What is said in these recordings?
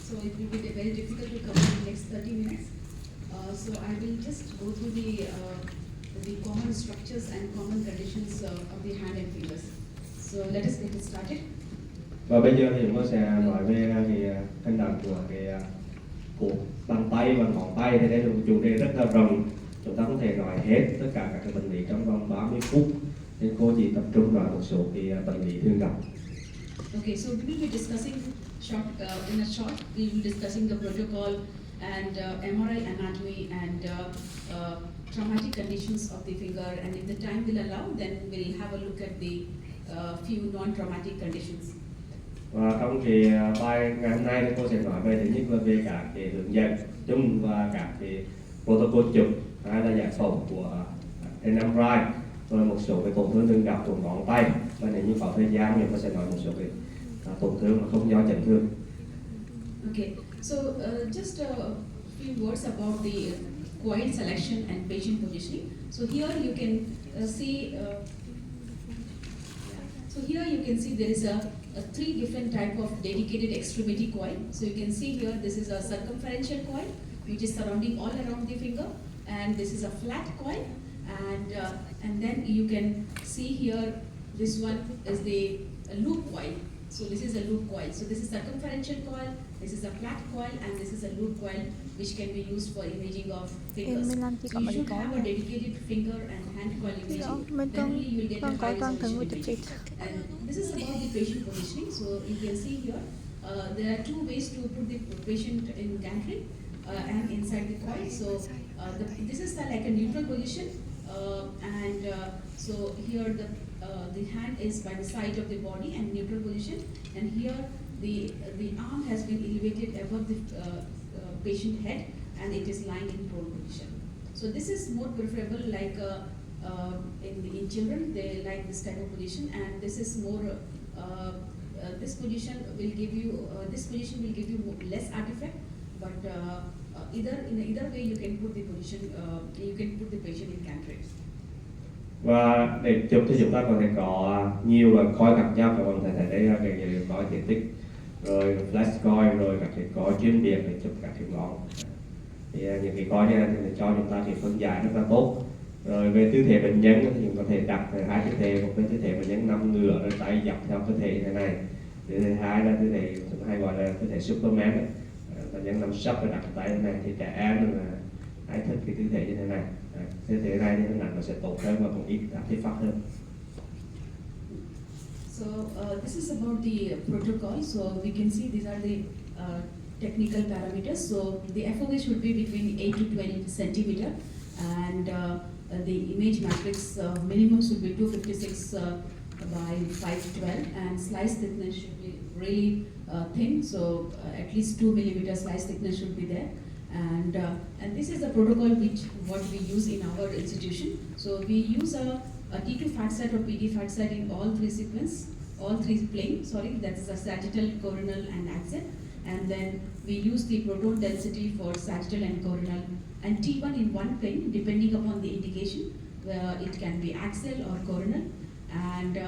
so it will be very difficult to cover in the next 30 minutes. So I will just go through the common structures and common conditions of the hand and fingers. So let us get it started. Và bây giờ thì chúng tôi sẽ nói về cái hình ảnh của cái cổ bàn tay và ngón tay. Thì đây là một chủ đề rất là rộng, chúng ta không thể nói hết tất cả các cái bệnh lý trong vòng 30 phút, nên cô chỉ tập trung vào một số cái bệnh lý thường gặp. Okay, so we will be discussing in a short. We will be discussing the protocol and MRI anatomy and traumatic conditions of the finger. And if the time will allow, then we'll have a look at the few non-traumatic conditions. Và trong cái bài ngày hôm nay thì cô sẽ nói về thứ nhất là về các cái hướng dẫn chung và các cái protocol chụp, hay là giải phẫu của MRI, rồi một số cái tổn thương thường gặp của ngón tay, và nếu như có thời gian thì cô sẽ nói một số cái tổn thương mà không do chấn thương. Okay, so just a few words about the coil selection and patient positioning. So here you can see. So here you can see there is a three different type of dedicated extremity coil. So you can see here this is a circumferential coil which is surrounding all around the finger, and this is a flat coil, and then you can see here this one is the loop coil. So this is a loop coil. So this is circumferential coil, this is a flat coil, and this is a loop coil which can be used for imaging of fingers. So you should have a dedicated finger and hand coil imaging. Generally you will get a high resolution image. And this is about the patient positioning. So you can see here, there are two ways to put the patient in gantry and inside the coil. So this is like a neutral position, so here the hand is by the side of the body and neutral position, and here the arm has been elevated above the patient head, and it is lying in prone position. So this is more preferable, like in children they like this type of position, and this is more this position will give you less artifact, but either way you can put the position, you can put the patient in gantry. Và để chụp thì chúng ta có thể có nhiều loại coil khác nhau. Các bạn có thể thấy đây là cái coil tiện tích, rồi flash coil, rồi các cái coil chuyên biệt để chụp các cái ngón. Thì những cái coil này thì cho chúng ta cái phân giải rất là tốt. Rồi về tư thế bệnh nhân thì chúng có thể đặt hai tư thế, một bên tư thế bệnh nhân nằm ngửa rồi tay dọc theo tư thế như thế này. Tư thế hai là tư thế chúng ta hay gọi là tư thế Superman, bệnh nhân nằm sấp và đặt tay như thế này. Thì trẻ em là hay thích cái tư thế như thế này. Tư thế này thì hình ảnh nó sẽ tốt hơn và cũng ít artifact hơn. So this is about the protocol. So we can see these are the technical parameters. So the FOV should be between 8 to 20 centimeter, and the image matrix minimum should be 256 by 512, and slice thickness should be really thin. So at least 2 millimeter slice thickness should be there. And this is the protocol what we use in our institution. So we use a T2 fat set or PD fat set in all three planes. That is a sagittal, coronal, and axial. And then we use the proton density for sagittal and coronal, and T1 in one plane, depending upon the indication. It can be axial or coronal. And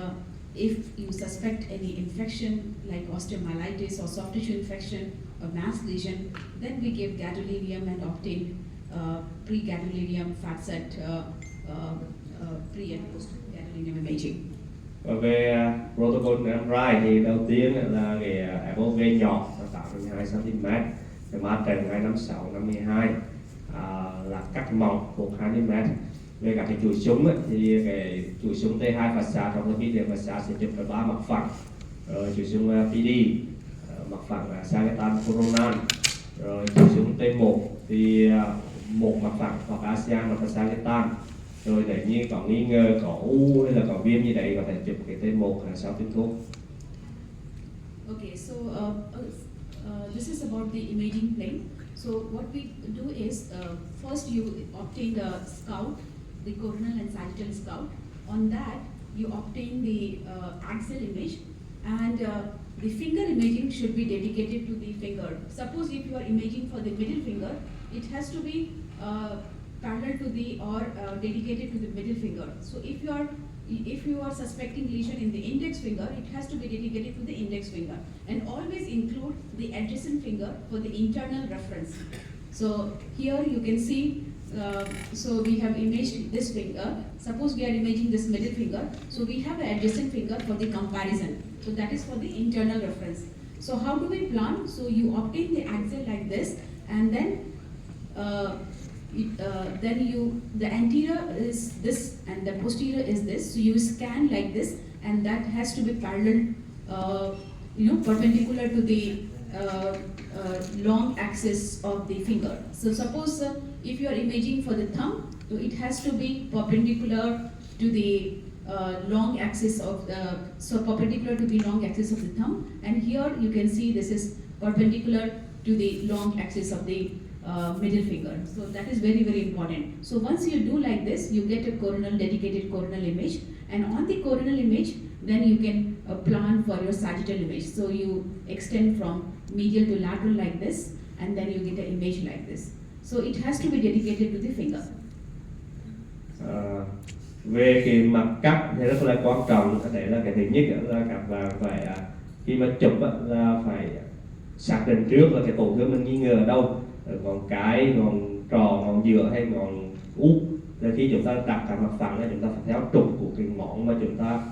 if you suspect any infection like osteomyelitis or soft tissue infection or mass lesion, then we give gadolinium and obtain pre-gadolinium fat set, pre and post gadolinium imaging. Và về protocol MRI thì đầu tiên là cái FOV nhỏ là 82 cm, cái mát trần 256 52, là cắt mỏng 1 cm. Về các cái chuỗi súng ấy, thì cái chuỗi súng T2 phát xạ trong cái video phát xạ sẽ chụp vào 3 mặt phẳng, rồi chuỗi súng PD mặt phẳng sagittal coronal, rồi chuỗi súng T1 thì một mặt phẳng hoặc ASEAN hoặc là sagittal. Rồi nếu như có nghi ngờ có u hay là có viêm gì đấy có thể chụp cái T1 sau tiêm thuốc. Okay, so this is about the imaging plane. So what we do is first you obtain the scout, the coronal and sagittal scout. On that you obtain the axial image, and the finger imaging should be dedicated to the finger. Suppose if you are imaging for the middle finger, it has to be parallel to the or dedicated to the middle finger. So if you are if you are suspecting lesion in the index finger, it has to be dedicated to the index finger, and always include the adjacent finger for the internal reference. So here you can see, so we have imaged this finger. Suppose we are imaging this middle finger, so we have an adjacent finger for the comparison. So that is for the internal reference. So how do we plan? So you obtain the axle like this, and then the anterior is this and the posterior is this. So you scan like this, and that has to be parallel, perpendicular to the long axis of the finger. So suppose if you are imaging for the thumb, so it has to be perpendicular to the long axis of perpendicular to the long axis of the thumb, and here you can see this is perpendicular to the long axis of the middle finger. So that is very, very important. So once you do like this, you get a dedicated coronal image, and on the coronal image, then you can plan for your sagittal image. So you extend from medial to lateral like this, and then you get an image like this. So it has to be dedicated to the finger. Về cái mặt cắt thì rất là quan trọng. Đấy là cái thứ nhất là các bạn phải khi mà chụp là phải xác định trước là cái tổn thương mình nghi ngờ ở đâu, ngón cái, ngón trỏ, ngón giữa hay ngón út. Rồi khi chúng ta đặt các mặt phẳng là chúng ta phải theo trục của cái ngón mà chúng ta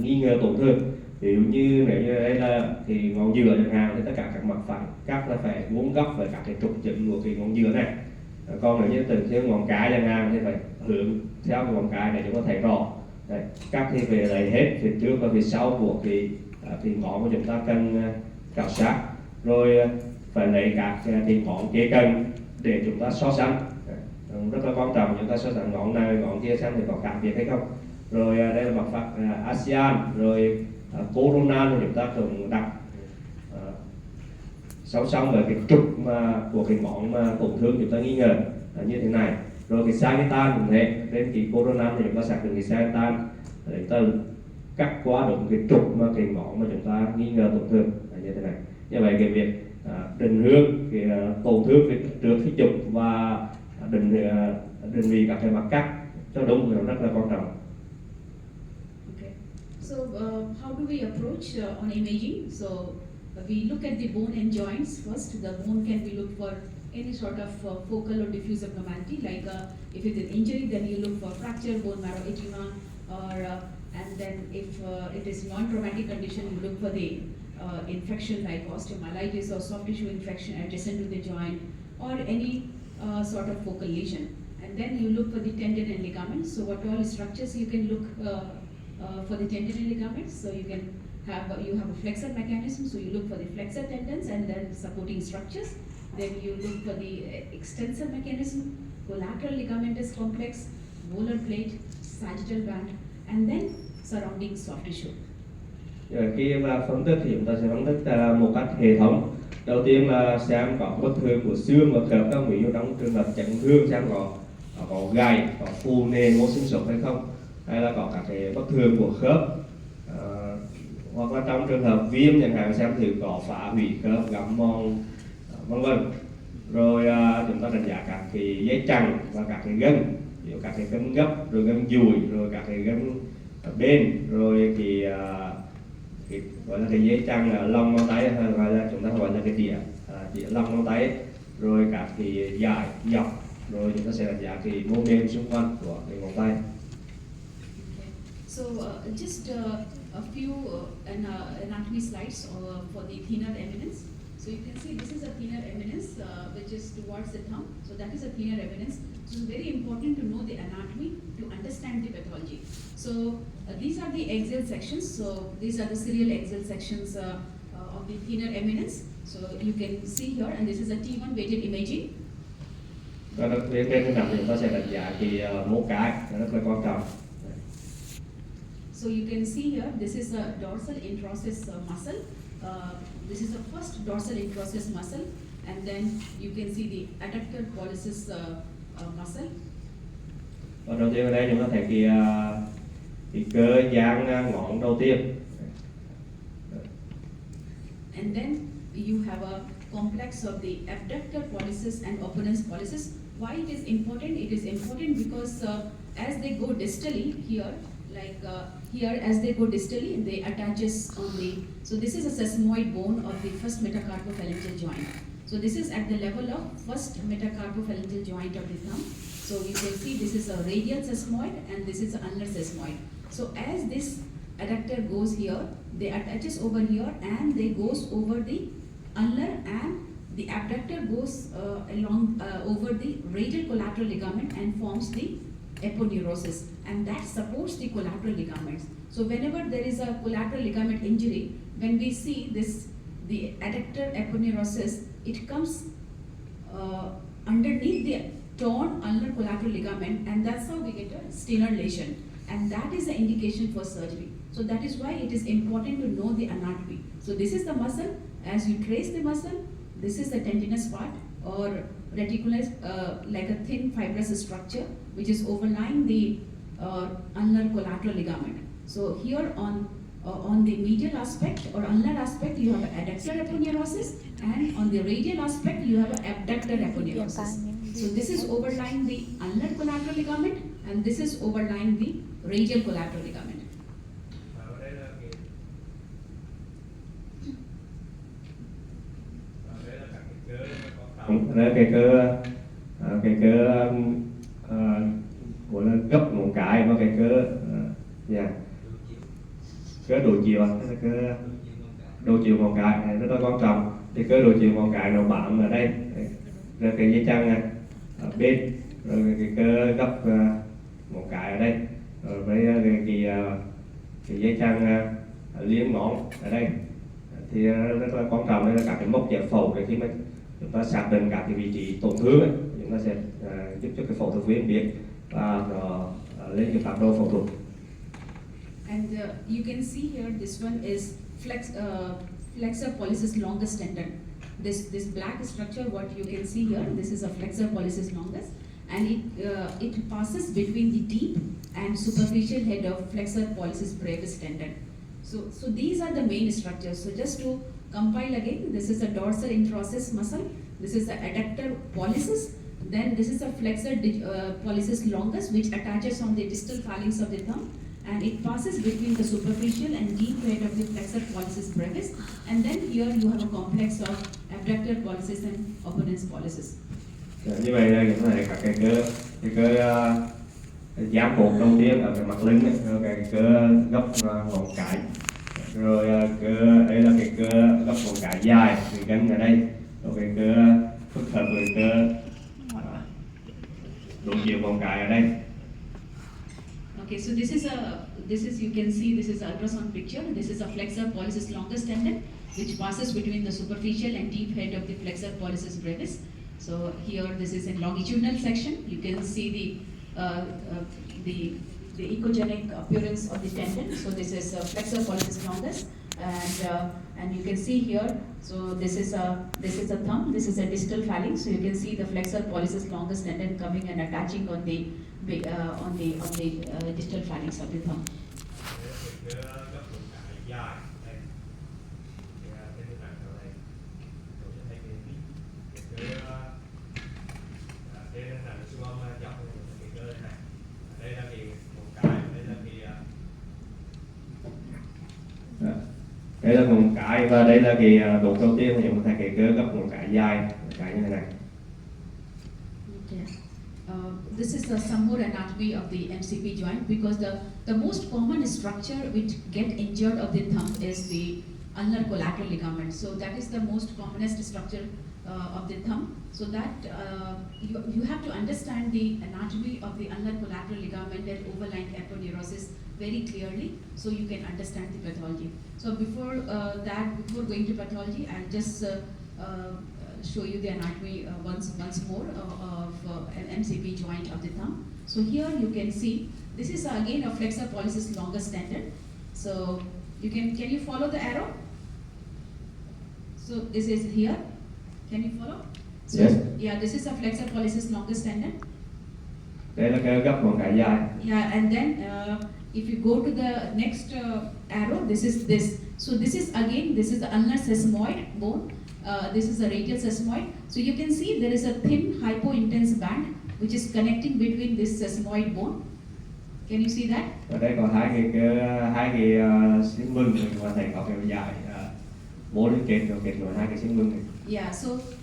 nghi ngờ tổn thương. Ví dụ như nếu như đây là cái ngón giữa chẳng hạn, thì tất cả các mặt phẳng cắt là phải vuông góc với các cái trục chính của cái ngón giữa này. Còn nếu như từ theo ngón cái chẳng hạn thì phải hướng theo cái ngón cái để chúng ta thấy rõ. Đấy, cắt thì về lấy hết phía trước và phía sau của cái ngón của chúng ta cần khảo sát, rồi phải lấy các cái ngón kế cận để chúng ta so sánh. Rất là quan trọng chúng ta so sánh ngón này ngón kia xem thì có khác biệt hay không. Rồi đây là mặt phẳng ASEAN, rồi Corona thì chúng ta cũng đặt song song với cái trục của cái ngón mà tổn thương chúng ta nghi ngờ như thế này. Rồi cái sagittal cũng thế, trên cái Corona thì chúng ta xác định cái sagittal để ta cắt qua đúng cái trục mà cái ngón mà chúng ta nghi ngờ tổn thương như thế này. Như vậy cái việc định hướng cái tổn thương trước khi chụp và định vị các cái mặt cắt cho đúng là rất là quan trọng. Okay. So how do we approach on imaging? So we look at the bone and joints first. The bone can be looked for any sort of focal or diffuse abnormality. Like if it is injury, then you look for fracture, bone marrow edema, or and then if it is non-traumatic condition, you look for the infection like osteomyelitis or soft tissue infection adjacent to the joint, or any sort of focal lesion. And then you look for the tendon and ligaments. So what all structures you can look for the tendon and ligaments. So you can have a flexor mechanism. So you look for the flexor tendons and then supporting structures. Then you look for the extensor mechanism, collateral ligamentous complex, volar plate, sagittal band, and then surrounding soft tissue. Khi mà phân tích thì chúng ta sẽ phân tích một cách hệ thống. Đầu tiên là xem có bất thường của xương và khớp các, ví dụ trong trường hợp chấn thương xem có gãy, có phù nề mô xương sống hay không, hay là có các cái bất thường của khớp, hoặc là trong trường hợp viêm chẳng hạn xem thử có phá hủy khớp, gãm mòn, vân vân. Rồi chúng ta đánh giá các cái dây chằng và các cái gân, ví dụ các cái gân gấp, rồi gân dùi, rồi các cái gân bên, rồi cái gọi là cái dây chằng là lòng ngón tay, gọi là chúng ta gọi là cái đĩa lòng ngón tay, rồi các cái dải dọc, rồi chúng ta sẽ đánh giá cái mô mềm xung quanh của cái ngón tay. So just a few anatomy slides for the thenar eminence. So you can see this is a thenar eminence which is towards the thumb. So that is a thenar eminence. So it's very important to know the anatomy to understand the pathology. So these are the axial sections. So these are the serial axial sections of the thenar eminence. So you can see here, and this is a T1 weighted imaging. Và đặc biệt trên cái nằm thì chúng ta sẽ đánh giá cái mô cái rất là quan trọng. So you can see here, this is a dorsal introsseous muscle. This is the first dorsal introsseous muscle, and then you can see the adductor pollicis muscle. Và đầu tiên ở đây chúng ta thấy cái cơ dáng ngón đầu tiên. And then you have a complex of the abductor pollicis and opponens pollicis. Why it is important? It is important because as they go distally here, like here as they go distally, they attaches on the, so this is a sesamoid bone of the first metacarpophalangeal joint. So this is at the level of first metacarpophalangeal joint of the thumb. So you can see this is a radial sesamoid and this is an ulnar sesamoid. So as this adductor goes here, they attaches over here and they goes over the ulnar, and the abductor goes along over the radial collateral ligament and forms the aponeurosis, and that supports the collateral ligaments. So whenever there is a collateral ligament injury, when we see this, the adductor aponeurosis, it comes underneath the torn ulnar collateral ligament, and that's how we get a stenar lesion, and that is the indication for surgery. So that is why it is important to know the anatomy. So this is the muscle. As you trace the muscle, this is the tendinous part or reticulus, like a thin fibrous structure which is overlying the ulnar collateral ligament. So here on the medial aspect or ulnar aspect, you have adductor aponeurosis, and on the radial aspect, you have abductor aponeurosis. So this is overlying the ulnar collateral ligament, and this is overlying the radial collateral ligament. Đó, cái cơ gọi là gấp ngón cái, và cái cơ cơ đối chiều, cơ đối chiều ngón cái này rất là quan trọng. Thì cơ đối chiều ngón cái nó bám ở đây, rồi cái dây chằng này ở bên, rồi cái cơ gấp ngón cái ở đây, rồi với cái dây chằng liếm ngón ở đây, thì rất là quan trọng. Đây là các cái mốc giải phẫu để khi mà chúng ta xác định các cái vị trí tổn thương ấy, chúng ta sẽ giúp cho cái phẫu thuật viên biết và lên cái phác đồ phẫu thuật. And you can see here, this one is flexor pollicis longus tendon. This black structure, what you can see here, this is a flexor pollicis longus, and it passes between the deep and superficial head of flexor pollicis brevis tendon. So these are the main structures. So just to compile again, this is a dorsal interosseous muscle, this is the adductor pollicis, then this is a flexor pollicis longus which attaches on the distal phalanx of the thumb, and it passes between the superficial and deep head of the flexor pollicis brevis, and then here you have a complex of abductor pollicis and opponens pollicis. Như vậy đây chúng ta thấy các cái cơ giáp cột đầu tiên ở cái mặt lưng ấy, rồi cái cơ gấp ngón cái, rồi đây là cái cơ gấp ngón cái dài, cái gân ở đây, rồi cái cơ phức hợp với cơ đối chiều ngón cái ở đây. Okay, so this is you can see this is an ultrasound picture. This is a flexor pollicis longus tendon which passes between the superficial and deep head of the flexor pollicis brevis. So here this is in longitudinal section. You can see the echogenic appearance of the tendon. So this is flexor pollicis longus, and you can see here. So this is a thumb. This is a distal phalanx. So you can see the flexor pollicis longus tendon coming and attaching on the distal phalanx of the thumb. Đây là ngón cái, và đây là cái đốt đầu tiên thì chúng ta cái cơ gấp ngón cái dài, cái như thế này. Okay. This is some more anatomy of the MCP joint, because the most common structure which get injured of the thumb is the ulnar collateral ligament. So that is the most commonest structure of the thumb. So that you have to understand the anatomy of the ulnar collateral ligament and overlying aponeurosis very clearly, so you can understand the pathology. So before going to pathology, I'll just show you the anatomy once more of an MCP joint of the thumb. So here you can see this is again a flexor pollicis longus tendon. So can you follow the arrow? So this is here. Can you follow? So, yes. Yeah, this is a flexor pollicis longus tendon. Đây là cái gấp ngón cái dài. Yeah, and then if you go to the next arrow, this is this. So this is the ulnar sesamoid bone. This is the radial sesamoid. So you can see there is a thin hypointense band which is connecting between this sesamoid bone Can you see that? Ở đây có hai cái xiên mừng mà thầy có cái dài 4 liên kết rồi kết nối hai cái xiên mừng này. Yeah,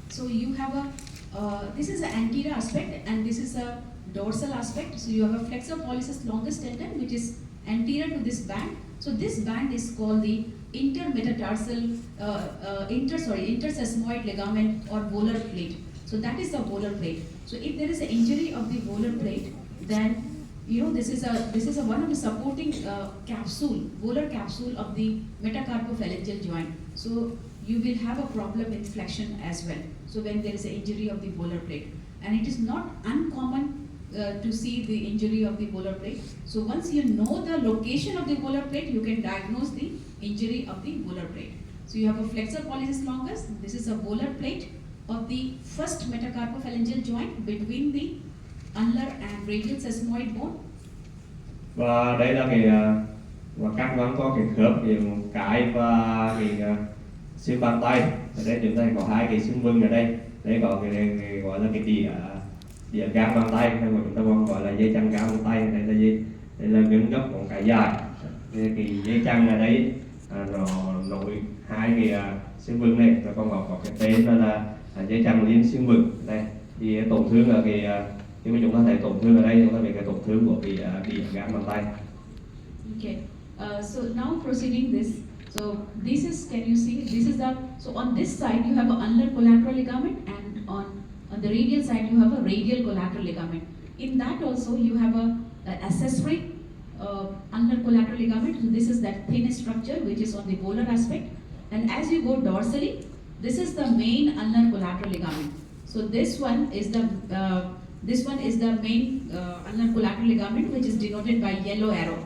so you have a, this is an anterior aspect and this is a dorsal aspect. So you have a flexor pollicis longus tendon which is anterior to this band. So this band is called the intermetatarsal, intersesmoid ligament or volar plate. So that is the volar plate. So if there is an injury of the volar plate, then you know this is a one of the supporting volar capsule of the metacarpophalangeal joint. So you will have a problem in flexion as well. So when there is an injury of the volar plate, and it is not uncommon to see the injury of the volar plate. So once you know the location of the volar plate, you can diagnose the injury of the volar plate. So you have a flexor pollicis longus. This is a volar plate of the first metacarpophalangeal joint between the ulnar and radial sesamoid bone. Và đây là và các ngón có cái khớp những cái và cái xương bàn tay. Ở đây chúng ta có hai cái xương vừng ở đây. Đây có cái gọi là cái đĩa gang bàn tay, hay mà chúng ta còn gọi là dây chằng gang bàn tay. Đây là gân gấp của cái dài. Cái dây chằng ở đây nó nối hai cái xương vừng này, và còn có cái tên là dây chằng liên xương vừng. Đây thì tổn thương là khi mà chúng ta thấy tổn thương ở đây, chúng ta thấy cái tổn thương của cái đĩa gang bàn tay. Okay. So now proceeding this. So this is, can you see? This is the, so on this side you have an ulnar collateral ligament, and on the radial side you have a radial collateral ligament. In that also you have a accessory ulnar collateral ligament. So this is that thin structure which is on the volar aspect. And as you go dorsally, this is the main ulnar collateral ligament. So this one is the main ulnar collateral ligament, which is denoted by yellow arrow.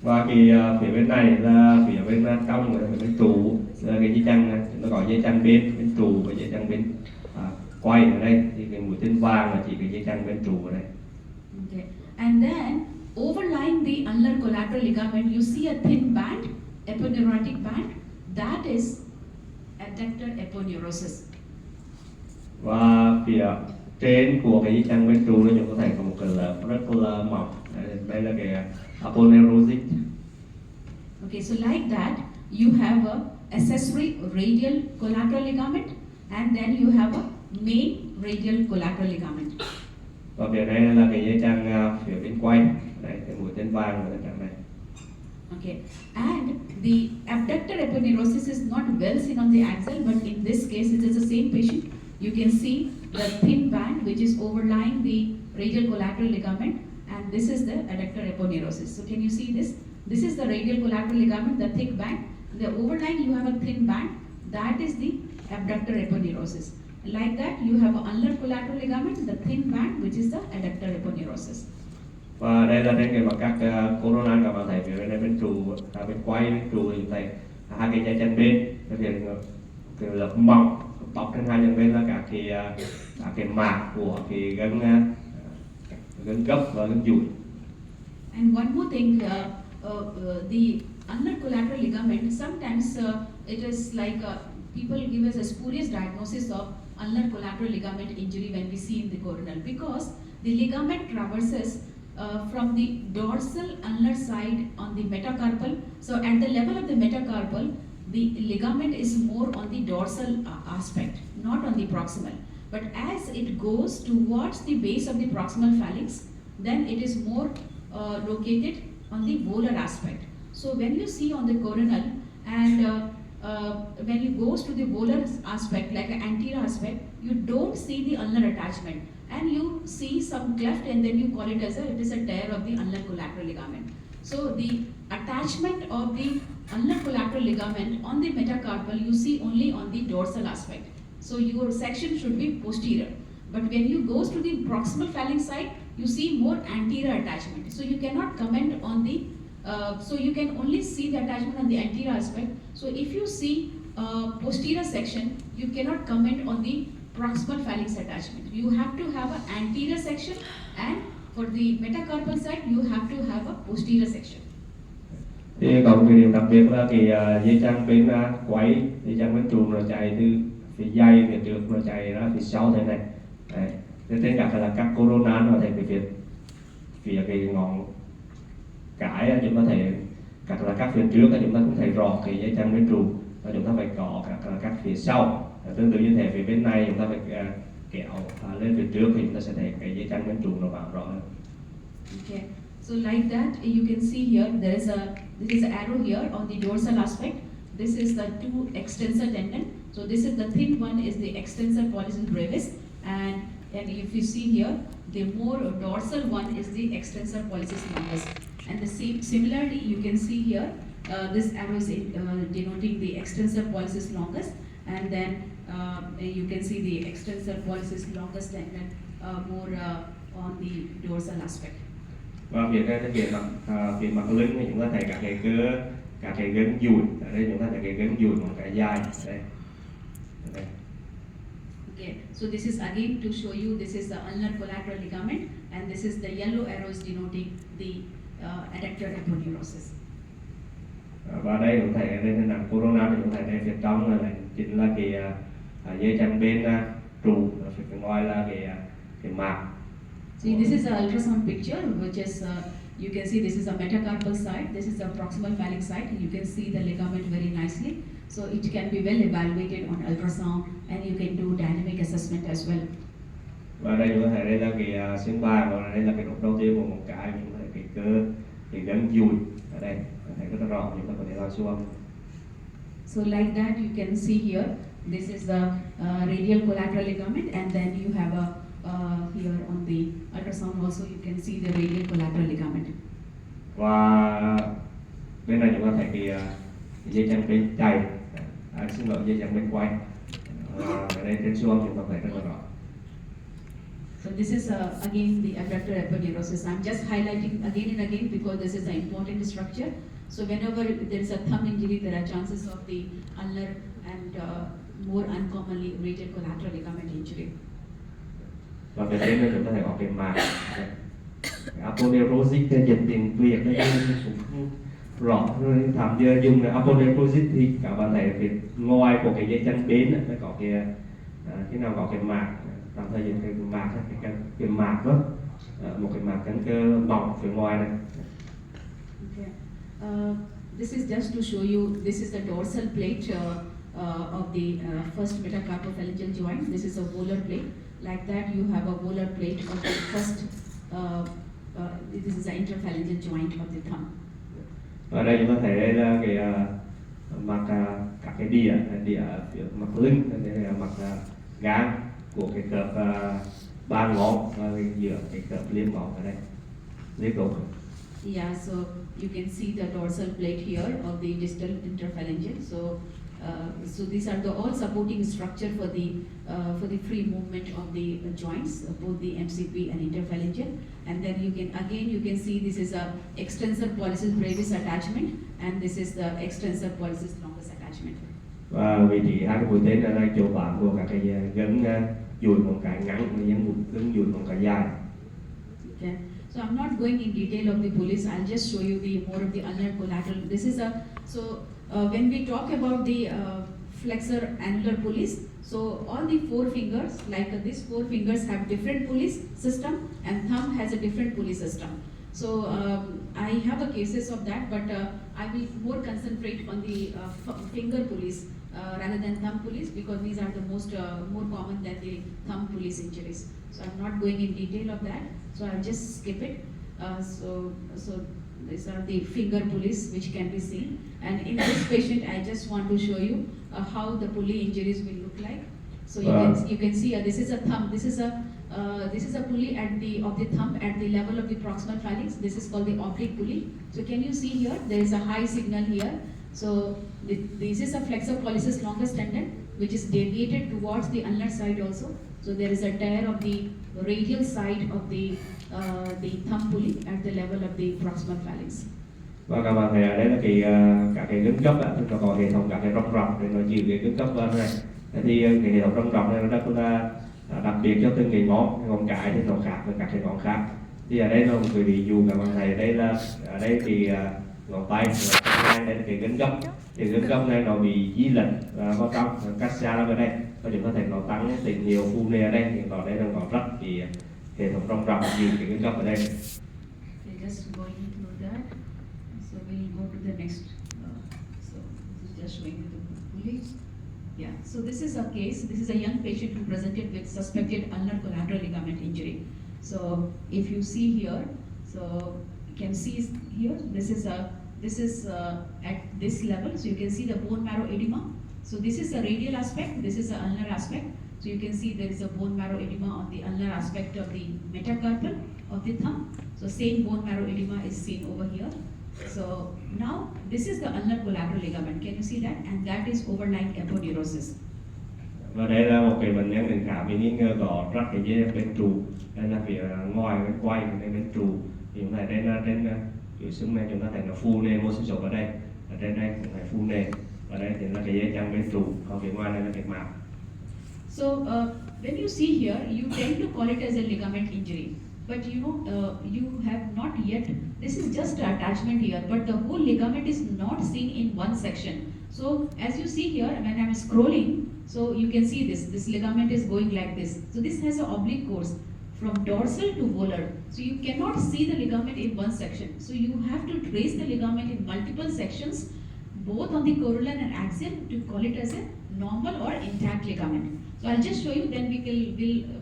Và cái phía bên này là phía bên trong là bên trụ, là cái dây chằng, nó gọi dây chằng bên trụ và dây chằng bên quay ở đây, thì cái mũi tên vàng là chỉ cái dây chằng bên trụ ở đây. Okay. And then overlying the ulnar collateral ligament, you see a thin band, aponeurotic band, that is adductor aponeurosis. Và phía trên của cái dây chằng bên trụ này chúng ta thấy có một cái lớp rất là mỏng. Đây là cái aponeurosis. Okay, so like that, you have a accessory radial collateral ligament, and then you have a main radial collateral ligament. Và phía đây là cái dây chằng phía bên quay, đây cái mũi tên vàng ở trong này. Okay, and the abductor aponeurosis is not well seen on the axle, but in this case it is the same patient. You can see the thin band which is overlying the radial collateral ligament, and this is the adductor aponeurosis. So can you see this? This is the radial collateral ligament, the thick band. The overlying you have a thin band, that is the abductor aponeurosis. Like that you have an ulnar collateral ligament, the thin band, which is the adductor aponeurosis. Và đây là trên cái mặt các corona, các bạn thấy phía bên này bên trụ, bên quay bên trụ thì thấy hai cái dây chằng bên, cái lớp mỏng bọc trên hai chân bên là các cái mạc của cái gân gấp và gân dùi. And one more thing, the ulnar collateral ligament, sometimes it is like people give us a spurious diagnosis of ulnar collateral ligament injury when we see in the coronal, because the ligament traverses from the dorsal ulnar side on the metacarpal. So at the level of the metacarpal, the ligament is more on the dorsal aspect, not on the proximal. But as it goes towards the base of the proximal phalanx, then it is more located on the volar aspect. So when you see on the coronal, and when it goes to the volar aspect, like an anterior aspect, you don't see the ulnar attachment, and you see some cleft, and then you call it as it is a tear of the ulnar collateral ligament. So the attachment of the ulnar collateral ligament on the metacarpal you see only on the dorsal aspect. So your section should be posterior. But when you goes to the proximal phalanx side, you see more anterior attachment. So you cannot comment on the, so you can only see the attachment on the anterior aspect. So if you see posterior section, you cannot comment on the proximal phalanx attachment. You have to have an anterior section, and for the metacarpal side, you have to have a posterior section. Thì còn một cái điểm đặc biệt là cái dây chằng bên quay, dây chằng bên trụ nó chạy từ phía dây phía trước nó chạy ra phía sau thế này. Đấy. Trên các là các corona nó thành cái phía cái ngón cái chúng ta thể các phía trước chúng ta cũng thể rọt cái dây chằng bên trụ và chúng ta phải có các phía sau. Tương tự như thế phía bên này chúng ta phải kéo lên phía trước thì chúng ta sẽ thấy cái dây chằng bên trụ nó vào rõ hơn. Okay, so like that you can see here there is an arrow here on the dorsal aspect. This is the two extensor tendon. So this is the thin one is the extensor pollicis brevis, and if you see here, the more dorsal one is the extensor pollicis longus. And similarly, you can see here, this arrow is denoting the extensor pollicis longus, and then you can see the extensor pollicis longus tendon more on the dorsal aspect. Và phía mặt lưng thì chúng ta thấy các cái gân dùi. Ở đây chúng ta thấy cái gân dùi một cái dài. Đây. Okay, so this is again to show you this is the ulnar collateral ligament, and this is the yellow arrows denoting the adductor aponeurosis. Và đây chúng thấy đây là corona thì chúng thấy đây phía trong là chính là cái dây chằng bên trụ, phía ngoài là cái mạc. So this is an ultrasound picture, which is you can see this is a metacarpal side, this is the proximal phalanx side. You can see the ligament very nicely. So it can be well evaluated on ultrasound, and you can do dynamic assessment as well. Và đây chúng ta thấy đây là cái xương bài, và đây là cái đốt đầu tiên của một cái, chúng ta thấy cái gân dùi ở đây, thấy rất là rõ, chúng ta có thể làm siêu âm. So like that you can see here, this is the radial collateral ligament, and then you have a here on the ultrasound also you can see the radial collateral ligament. Và bên này chúng ta thấy cái dây chằng bên chày, xin lỗi, dây chằng bên quay. Ở đây trên siêu âm chúng ta thấy rất là rõ. So this is again the adductor aponeurosis. I'm just highlighting again and again because this is an important structure. So whenever there is a thumb injury, there are chances of the ulnar and more uncommonly radial collateral ligament injury. Và phía trên đây chúng ta thấy có cái mạc aponeurosis dịch tiếng Việt đây cũng rõ. Thảm giờ dùng aponeurosis thì các bạn thấy phía ngoài của cái dây chằng bên nó có cái nào có cái mạc, tạm thời dùng cái mạc cái mạc đó, một cái mạc cánh cơ mỏng phía ngoài này. Okay. This is just to show you, this is the dorsal plate of the first metacarpophalangeal joint. This is a volar plate. Like that, you have a volar plate of the first. This is the interphalangeal joint of the thumb. Ở đây chúng ta thấy đây là cái mặt các cái đĩa phía mặt lưng, đây là mặt gan của cái cợp ba ngón và giữa cái cợp liêm ngón ở đây, liên tục. Yeah, so you can see the dorsal plate here of the distal interphalangeal. So these are all supporting structure for the free movement of the joints, both the MCP and interphalangeal. And then you can see this is a extensor pollicis brevis attachment, and this is the extensor pollicis longus attachment. Và vị trí hai cái mũi tên là đang chỗ bám của các cái gân dùi một cái ngắn và gân dùi một cái dài. Okay. So I'm not going in detail of the pulleys. I'll just show you the more of the ulnar collateral. This is when we talk about the flexor annular pulleys, so all the four fingers, like these four fingers have different pulleys system, and thumb has a different pulley system. So I have a cases of that, but I will more concentrate on the finger pulleys rather than thumb pulleys, because these are the more common than the thumb pulleys injuries. So I'm not going in detail of that. So I'll just skip it. So these are the finger pulleys which can be seen. And in this patient, I just want to show you how the pulley injuries will look like. So you can see this is a thumb. This is a pulley of the thumb at the level of the proximal phalanx. This is called the oblique pulley. So can you see here? There is a high signal here. So this is a flexor pollicis longus tendon, which is deviated towards the ulnar side also. So there is a tear of the radial side of the thumb pulley at the level of the proximal phalanx. Và các bạn thấy ở đây là các cái gân cấp nó có hệ thống các cái rong rọc để nó chịu cái gân cấp này. Thì cái hệ thống rong rọc này nó rất là đặc biệt cho từng cái ngón cái thì nó khác với các cái ngón khác. Thì ở đây là một cái ví dụ các bạn thấy ở đây thì ngón tay, đây là cái gân cấp. Thì gân cấp này nó bị di lệch vào trong, cắt xa ra bên đây. Và chúng ta thấy nó tăng tín hiệu phù nề ở đây, thì ở đây là nó rất thì hệ thống rong rọc nhiều cái gân cấp ở đây. Okay, just going through that. we'll go to the next. So this is just showing you the bullet. Yeah. So this is a case. This is a young patient who presented with suspected ulnar collateral ligament injury. So if you see here, so you can see here. This is at this level. So you can see the bone marrow edema. So this is a radial aspect. This is the ulnar aspect. So you can see there is a bone marrow edema on the ulnar aspect of the metacarpal of the thumb. So same bone marrow edema is seen over here. So now this is the ulnar collateral ligament. Can you see that? And that is overlying aponeurosis. Và đây là một cái bệnh nhân tình cảm bị nghi ngờ có rách cái dây bên trụ, đây là phía ngoài bên quay cái bên trụ. Thì chúng ta trên kiểu xương này chúng ta thấy là phu nề mô sinh sống ở đây, ở trên đây cũng phải phu nề, và đây thì là cái dây chằng bên trụ, còn phía ngoài đây là cái mạc. So when you see here, you tend to call it as a ligament injury. But you know, you have not yet, this is just an attachment here, but the whole ligament is not seen in one section. So as you see here, when I'm scrolling, so you can see this ligament is going like this. So this has an oblique course from dorsal to volar. So you cannot see the ligament in one section. So you have to trace the ligament in multiple sections, both on the corolla and axial, to call it as a normal or intact ligament. So I'll just show you, then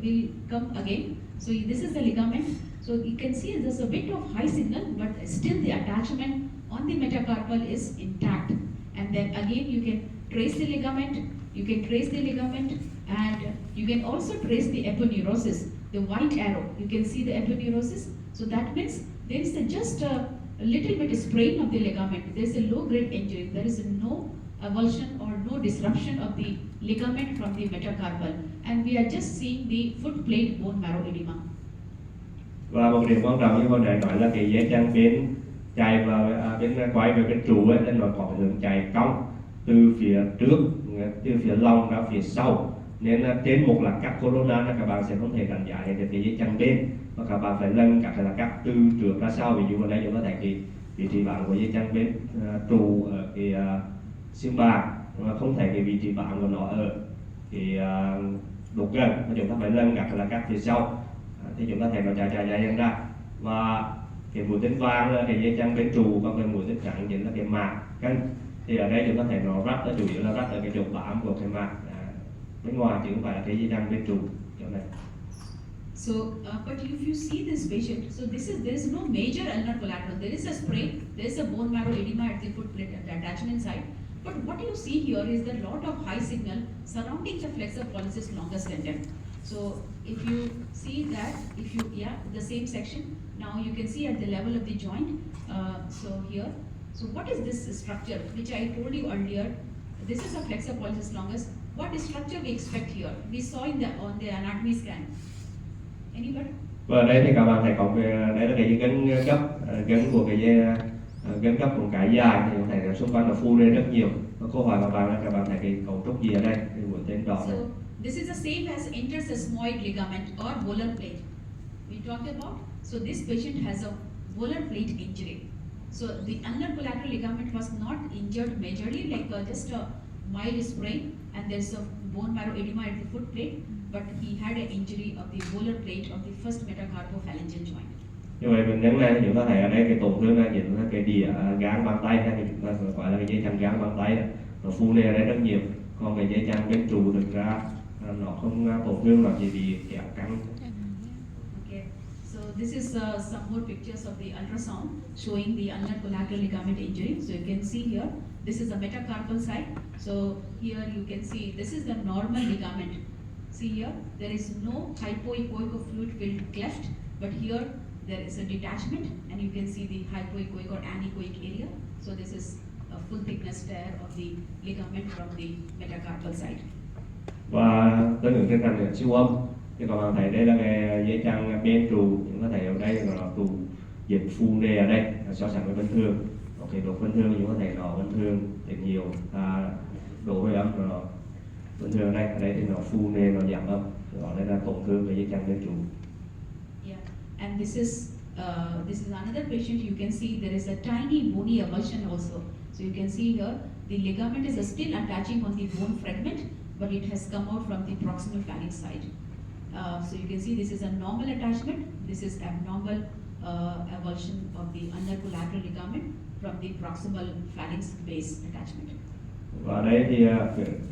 we'll come again. So this is the ligament. So you can see there's a bit of high signal, but still the attachment on the metacarpal is intact. And then again you can trace the ligament, and you can also trace the aponeurosis, the white arrow. You can see the aponeurosis. So that means there is just a little bit of sprain of the ligament. There is a low grade injury. There is no avulsion or no disruption of the ligament from the metacarpal, and we are just seeing the foot plate bone marrow edema. Và một điểm quan trọng như con đã nói là cái dây chằng bên chạy và bên quay về bên trụ ấy, nên nó có hướng chạy cong từ phía trước, từ phía lòng ra phía sau, nên trên một là cắt corona là các bạn sẽ không thể đánh giá được cái dây chằng bên, mà các bạn phải lần các là cắt từ trước ra sau. Ví dụ ở đây chúng ta thấy cái vị trí bám của dây chằng bên trụ ở cái xương bạc, mà không thấy cái vị trí bám của nó ở cái đốt gần, mà chúng ta phải lần các là cắt phía sau. Thì chúng ta thấy nó chạy ra, và cái mũi tên vàng là cái dây chằng bên trụ, còn cái mũi tên trắng chính là cái mạc cân. Thì ở đây chúng ta thấy nó rách, chủ yếu là rách ở cái chỗ bám của cái mạc bên ngoài, chứ không phải là cái dây chằng bên trụ chỗ này. So, but if you see this patient, so there is no major ulnar collateral. There is a sprain, there is a bone marrow edema at the foot plate, at the attachment side. But what you see here is the lot of high signal surrounding the flexor pollicis longus tendon. So if you see that, the same section, now you can see at the level of the joint. So here, so what is this structure which I told you earlier? This is a flexor pollicis longus. What structure we expect here? We saw on the anatomy scan. Anybody? Và đây thì các bạn thấy có đây là cái gân cấp, gân của cái dây, gân cấp của cái dài, thì có thể là xung quanh nó phu lên rất nhiều. Và câu hỏi của bạn là các bạn thấy cái cấu trúc gì ở đây, cái mũi tên đỏ này. So this is the same as intersesmoid ligament or volar plate we talked about. So this patient has a volar plate injury. So the ulnar collateral ligament was not injured majorly, like just a mild sprain, and there's a bone marrow edema at the foot plate, but he had an injury of the volar plate of the first metacarpophalangeal joint. Như vậy bệnh nhân này chúng ta thấy ở đây cái tổn thương này chính là cái đĩa gang bàn tay, hay chúng ta gọi là cái dây chằng gang bàn tay, nó phu nề ở đây rất nhiều. Còn cái dây chằng bên trụ thực ra nó không tổn thương, mà chỉ bị kéo căng. Okay, so this is some more pictures of the ultrasound showing the ulnar collateral ligament injury. So you can see here, this is the metacarpal side. So here you can see this is the normal ligament. See here, there is no hypoechoic or fluid filled cleft, but here there is a detachment, and you can see the hypoechoic or anechoic area. So this is a full thickness tear of the ligament from the metacarpal side. Và tới ngưỡng trên thành siêu âm thì các bạn thấy đây là cái dây chằng bên trụ, chúng ta thấy ở đây là nó trụ dịch phu nề ở đây so sánh với bình thường. Okay, độ bình thường chúng ta thấy nó bình thường thì nhiều, độ hơi âm nó bình thường ở đây thì nó phu nề, nó giảm âm, đó đây là tổn thương cái dây chằng bên trụ. Yeah, and this is another patient. You can see there is a tiny bony avulsion also. So you can see here the ligament is still attaching on the bone fragment, but it has come out from the proximal phalanx side. So you can see this is a normal attachment. This is abnormal avulsion of the ulnar collateral ligament from the proximal phalanx base attachment. Và đây thì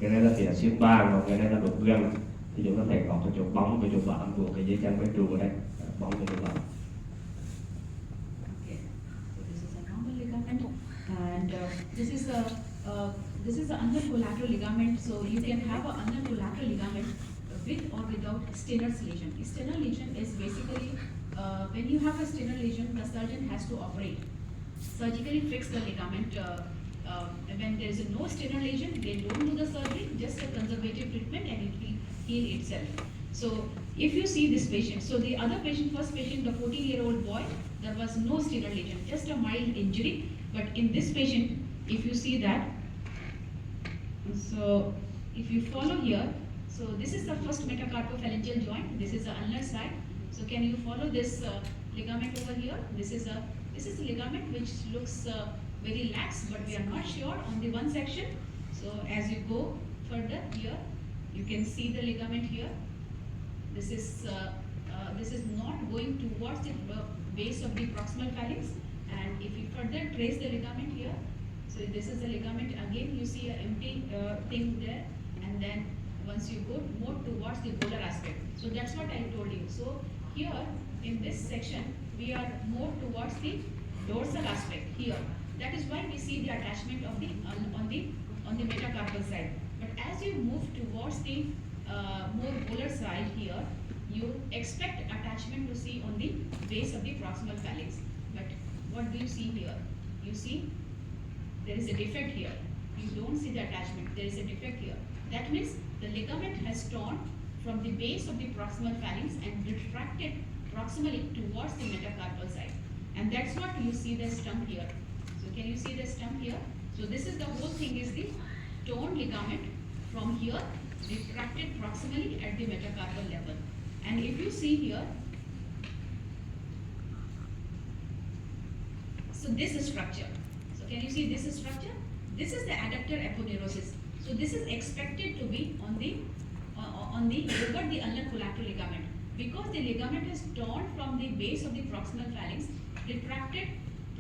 cái này là phía xương bàn, và cái này là đốt gân. Thì chúng ta thấy có cái chỗ bóng, cái chỗ bám của cái dây chằng bên trụ ở đây, bóng cái chỗ bám. Okay, so this is a normal ligament, and this is the ulnar collateral ligament. So you can have an ulnar collateral ligament with or without Steiner's lesion. Steiner lesion is basically when you have a Steiner lesion, the surgeon has to operate, surgically fix the ligament. When there is no Steiner lesion, they don't do the surgery, just a conservative treatment, and it will heal itself. So if you see this patient, so the other patient, first patient, the 14-year-old boy, there was no Steiner lesion, just a mild injury. But in this patient, if you see that, so if you follow here, so this is the first metacarpophalangeal joint, this is the ulnar side. So can you follow this ligament over here? This is a ligament which looks very lax, but we are not sure on the one section. So as you go further here, you can see the ligament here. This is not going towards the base of the proximal phalanx. And if you further trace the ligament here, so this is the ligament. Again, you see an empty thing there, and then once you go more towards the volar aspect. So that's what I told you. So here in this section, we are more towards the dorsal aspect here. That is why we see the attachment of the on the metacarpal side. But as you move towards the more volar side here, you expect attachment to see on the base of the proximal phalanx. But what do you see here? You see there is a defect here. You don't see the attachment. There is a defect here. That means the ligament has torn from the base of the proximal phalanx and retracted proximally towards the metacarpal side. And that's what you see the stump here. So can you see the stump here? So this is the whole thing is the torn ligament from here, retracted proximally at the metacarpal level. And if you see here, so this is structure. So can you see this is structure? This is the adductor aponeurosis. So this is expected to be on the over the ulnar collateral ligament, because the ligament is torn from the base of the proximal phalanx, retracted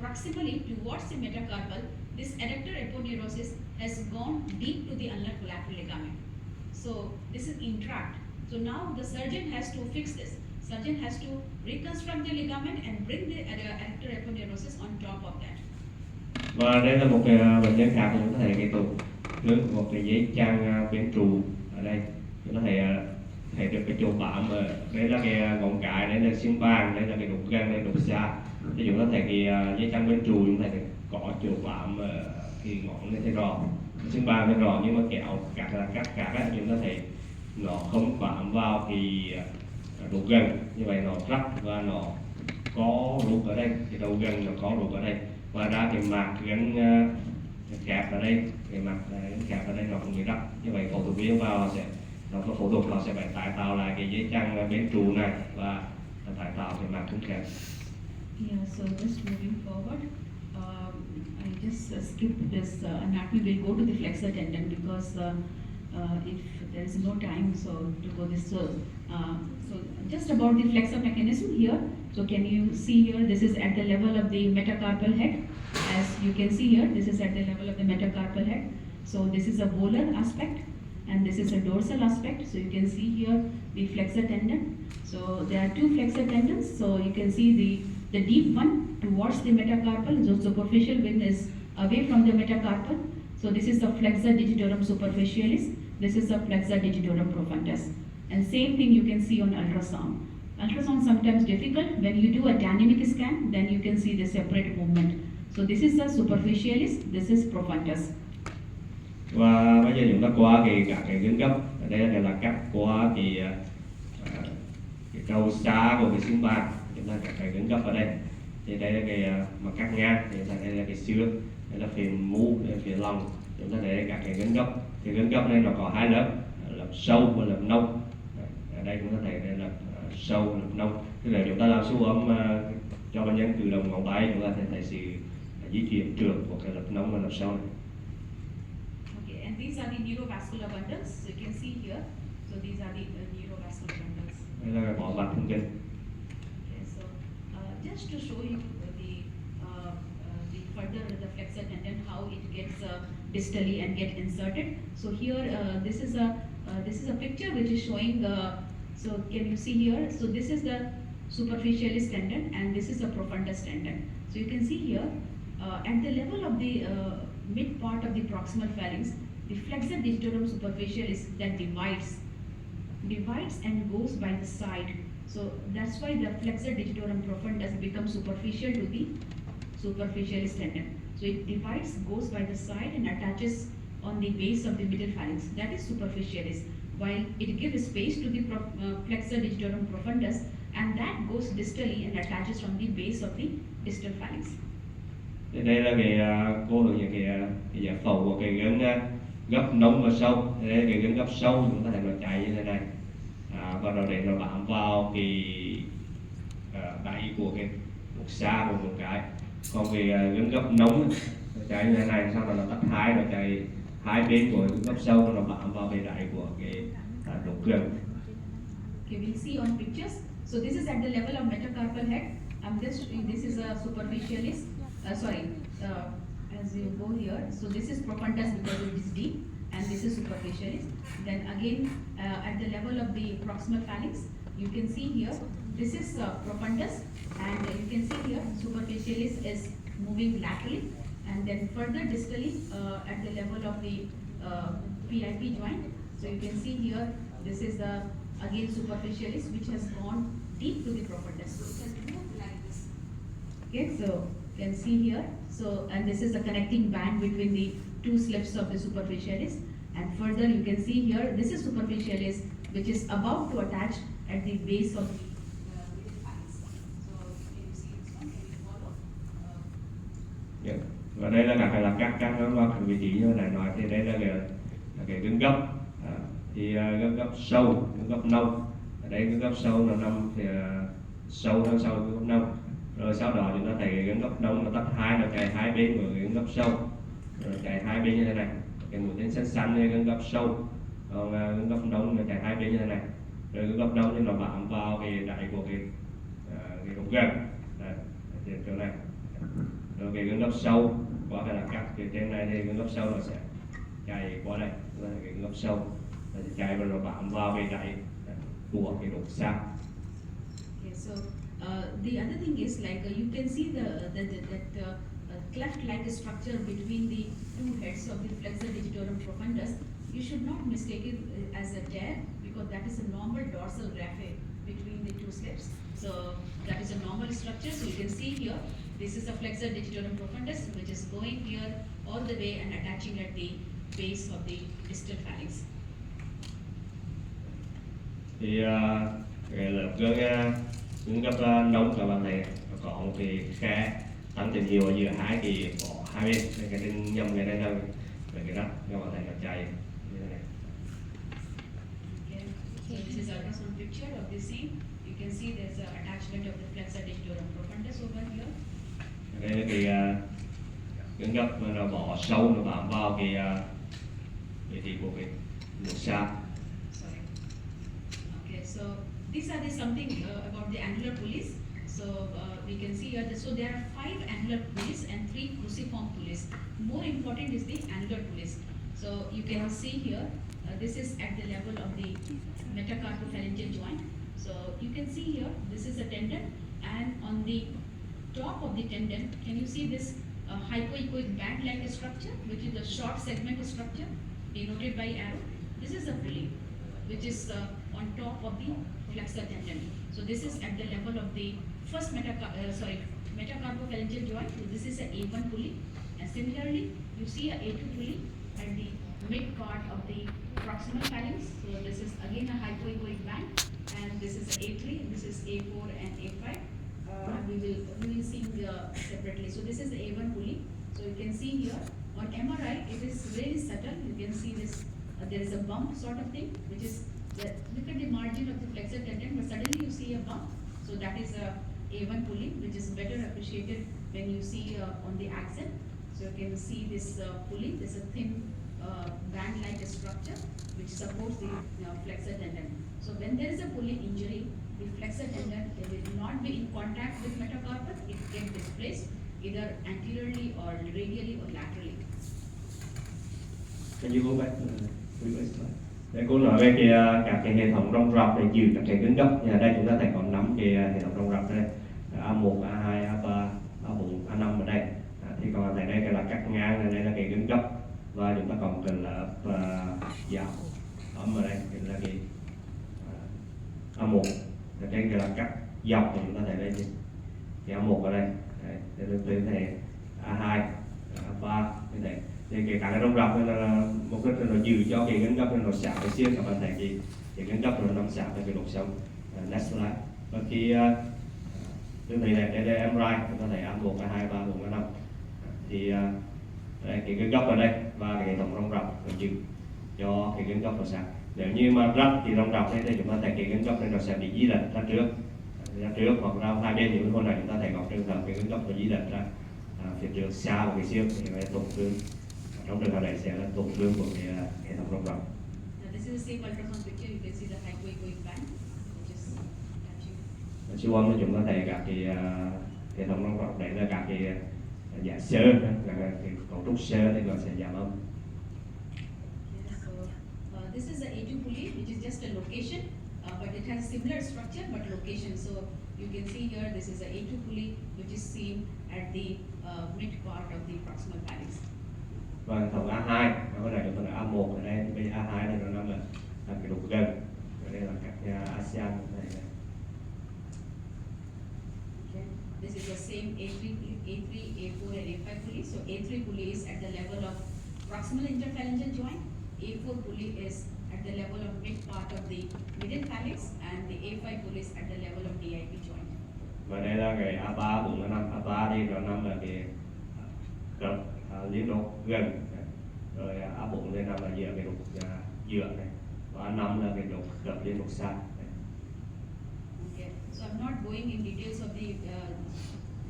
proximally towards the metacarpal. This adductor aponeurosis has gone deep to the ulnar collateral ligament. So this is intract. So now the surgeon has to fix this. Surgeon has to reconstruct the ligament and bring the adductor aponeurosis on top of that. Và đây là một cái bệnh nhân khác, chúng ta thấy cái tụ lớn một cái dây chằng bên trụ ở đây. Chúng ta thấy được cái chỗ bám ở đây là cái ngón cái, đây là xương bàn, đây là cái đốt gan, đây là đốt xa. Thì chúng ta thấy cái dây chằng bên trụ, chúng ta thấy có chỗ bám cái ngón này thấy rõ, xương bàn thấy rõ, nhưng mà kéo các chúng ta thấy nó không bám vào cái đốt gan, như vậy nó rách và nó có rút ở đây, cái đầu gan nó có rút ở đây, và ra cái mạc gắn kẹp ở đây, cái mạc kẹp ở đây nó cũng bị rách. Như vậy phẫu thuật viên vào nó có phẫu thuật, họ sẽ phải tái tạo lại cái dây chằng bên trụ này và tái tạo cái mạc cứng kẹp. Yeah, so just moving forward, I just skip this anatomy. We'll go to the flexor tendon because if there is no time so to go this. So just about the flexor mechanism here. So can you see here? This is at the level of the metacarpal head. As you can see here, this is at the level of the metacarpal head. So this is a volar aspect, and this is a dorsal aspect. So you can see here the flexor tendon. So there are two flexor tendons. So you can see the deep one towards the metacarpal. So superficial one is away from the metacarpal. So this is the flexor digitorum superficialis. This is the flexor digitorum profundus. And same thing you can see on ultrasound. Ultrasound sometimes difficult. When you do a dynamic scan, then you can see the separate movement. So this is the superficialis. This is profundus. Và bây giờ chúng ta qua các cái gân gấp. Ở đây là cắt qua cái đầu xa của cái xương bàn. Chúng ta các cái gân gấp ở đây. Thì đây là cái mà cắt ngang. Thì đây là cái xương. Đây là phía mu, đây là phía lòng. Chúng ta thấy các cái gân gấp. Cái gân gấp này nó có hai lớp sâu và lớp nông. Ở đây chúng ta thấy đây là sâu và lớp nông. Tức là chúng ta làm siêu âm cho bệnh nhân cử động ngón tay, chúng ta thấy sự di chuyển trượt của cái lớp nông và lớp sâu này. Okay, and these are the neurovascular bundles. So you can see here. So these are the neurovascular bundles. Đây là cái bó vạch thần kinh. Okay, so just just to show you the further the flexor tendon, how it gets distally and get inserted. So here this is a picture which is showing. So can you see here? So this is the superficialis tendon and this is a profundus tendon. So you can see here at the level of the mid part of the proximal phalanx, the flexor digitorum superficialis that divides and goes by the side. So that's why the flexor digitorum profundus becomes superficial to the superficialis tendon. So it divides, goes by the side and attaches on the base of the middle phalanx. That is superficialis. While it gives space to the flexor digitorum profundus, and that goes distally and attaches from the base of the distal phalanx. Thì đây là cái cô hướng những cái giải phẫu của cái gân gấp nông và sâu. Đây là cái gân gấp sâu, chúng ta thấy nó chạy như thế này, và rồi để nó bám vào cái đáy của cái một xa của một cái. Còn cái gân gấp nông nó chạy như thế này, sau đó nó tách hai, nó chạy hai bên của gân gấp sâu, nó bám vào cái đáy của cái đục gân. Okay, we'll see on pictures. So this is at the level of metacarpal head. This is a superficialis. As you go here, so this is profundus because it is deep, and this is superficialis. Then again, at the level of the proximal phalanx, you can see here, this is profundus, and you can see here, superficialis is moving laterally, and then further distally at the level of the PIP joint. So you can see here, this is the again superficialis which has gone deep to the profundus. So it has moved like this. Okay, so you can see here. So, and this is a connecting band between the two slips of the superficialis. And further you can see here, this is superficialis which is about to attach at the base of the middle phalanx. So can you see this one? Can you follow? Yeah. Và đây là các nó vị trí như này nói thì đây là cái gân gấp, thì gân gấp sâu, gân gấp nông. Ở đây gân gấp sâu nó nằm thì sâu đằng sau gân gấp nông. Rồi sau đó chúng ta thấy cái gân gấp nông nó tách hai, nó chạy hai bên của cái gân gấp sâu, rồi chạy hai bên như thế này. Cái mũi tên xanh xanh này gân gấp sâu, còn gân gấp nông nó chạy hai bên như thế này. Rồi gân gấp nông thì nó bám vào cái đáy của cái đục gân, trên chỗ này. Rồi cái gân gấp sâu qua cái là cắt cái trên này thì gân gấp sâu nó sẽ chạy qua đây, là cái gân gấp sâu nó sẽ chạy và nó bám vào cái đáy của cái đục xa. Okay, so the other thing is like you can see that cleft-like structure between the two heads of the flexor digitorum profundus. You should not mistake it as a tear because that is a normal dorsal raphe between the two slips. So that is a normal structure. So you can see here, this is a flexor digitorum profundus which is going here all the way and attaching at the base of the distal phalanx. Thì là gân gấp nông các bạn thấy có một cái khe tăng tình nhiều ở giữa hai cái bỏ hai bên, cái trên nhầm cái đây là cái đất các bạn thấy nó chạy như thế này. Okay. So this is ultrasound picture of the same. You can see there's an attachment of the flexor digitorum profundus over here. Đây là cái gân gấp mà nó bỏ sâu, nó bám vào cái vị trí của cái mũi xa. Sorry. Okay, so these are something about the annular pulleys. So we can see here, so there are 5 annular pulleys and 3 cruciform pulleys. More important is the annular pulleys. So you can see here, this is at the level of the metacarpophalangeal joint. So you can see here, this is a tendon, and on the top of the tendon, can you see this hypoechoic band-like structure, which is the short segment structure denoted by arrow? This is a pulley, which is on top of the flexor tendon. So this is at the level of the first metacarpophalangeal joint. So this is a A1 pulley, and similarly, you see a A2 pulley at the mid part of the proximal phalanx. So this is again a hypoechoic band, and this is A3, and this is A4 and A5. We will see separately. So this is the A1 pulley. So you can see here on MRI, it is very subtle. You can see this. There is a bump sort of thing, which is look at the margin of the flexor tendon, but suddenly you see a bump. So that is a A1 pulley, which is better appreciated when you see on the axle. So you can see this pulley. This is a thin band-like structure which supports the flexor tendon. So when there is a pulley injury, the flexor tendon will not be in contact with metacarpus, it gets displaced either anteriorly or radially or laterally. Can you go back to the previous slide? Để cô nói về các cái hệ thống rong rọc để giữ các cái cứng cấp. Ở đây chúng ta thấy có 5 cái hệ thống rong rọc đây, A1, A2, A3, A4, A5 ở đây. Thì còn tại đây là cắt ngang, ở đây là cái cứng cấp, và chúng ta còn cần là dạo ấm ở đây là cái A1. Ở đây là cắt dọc, thì chúng ta thấy đây cái A1 ở đây, để đến thể A2, A3 như thế. Thì các cái rong rọc là mục đích là giữ cho cái gân gấp nó sát với xương. Các bạn thấy cái gân gấp nó nằm sát với cái đốt sống. Next slide. Và khi tương tự này đây là MRI, chúng ta thấy A1, A2, A3, A4, A5. Thì đây, cái gân gấp ở đây và cái hệ thống rong rọc nó giữ cho cái gân gấp nó sát. Nếu như mà rách thì rong rọc đây thì chúng ta thấy cái gân gấp này nó sẽ bị di lệch ra trước hoặc ra hai bên. Những hôm nay chúng ta thấy có trường hợp cái gân gấp nó di lệch ra phía trước xa vào cái xương thì phải tổn thương. Trong trường hợp này sẽ là tổn thương của cái hệ thống rong rọc. This is the same ultrasound picture. You can see the highway going back, which is touching. Siêu âm thì chúng ta thấy các cái hệ thống rong rọc đấy là các cái dạ xơ, là cái cấu trúc xơ thì nó sẽ giảm âm. This is the A2 pulley, which is just a location, but it has similar structure but location. So you can see here, this is the A2 pulley, which is seen at the mid part of the proximal phalanx. Và hệ thống A2, nó này chúng ta là A1 ở đây, thì bây giờ A2 này nó nằm là cái đục gần. Ở đây là các ASEAN này. Okay. This is the same A3, A4 and A5 pulley. So A3 pulley is at the level of proximal interphalangeal joint. A4 pulley is at the level of mid part of the middle phalanx, and the A5 pulley is at the level of DIP joint. Và đây là cái A3, 4, A5. A3 thì nó nằm là cái cặp liên đốt gần, rồi A4 đây nằm là giữa cái đục giữa này, và A5 là cái đục cặp liên đốt xa. Okay, so I'm not going in details of the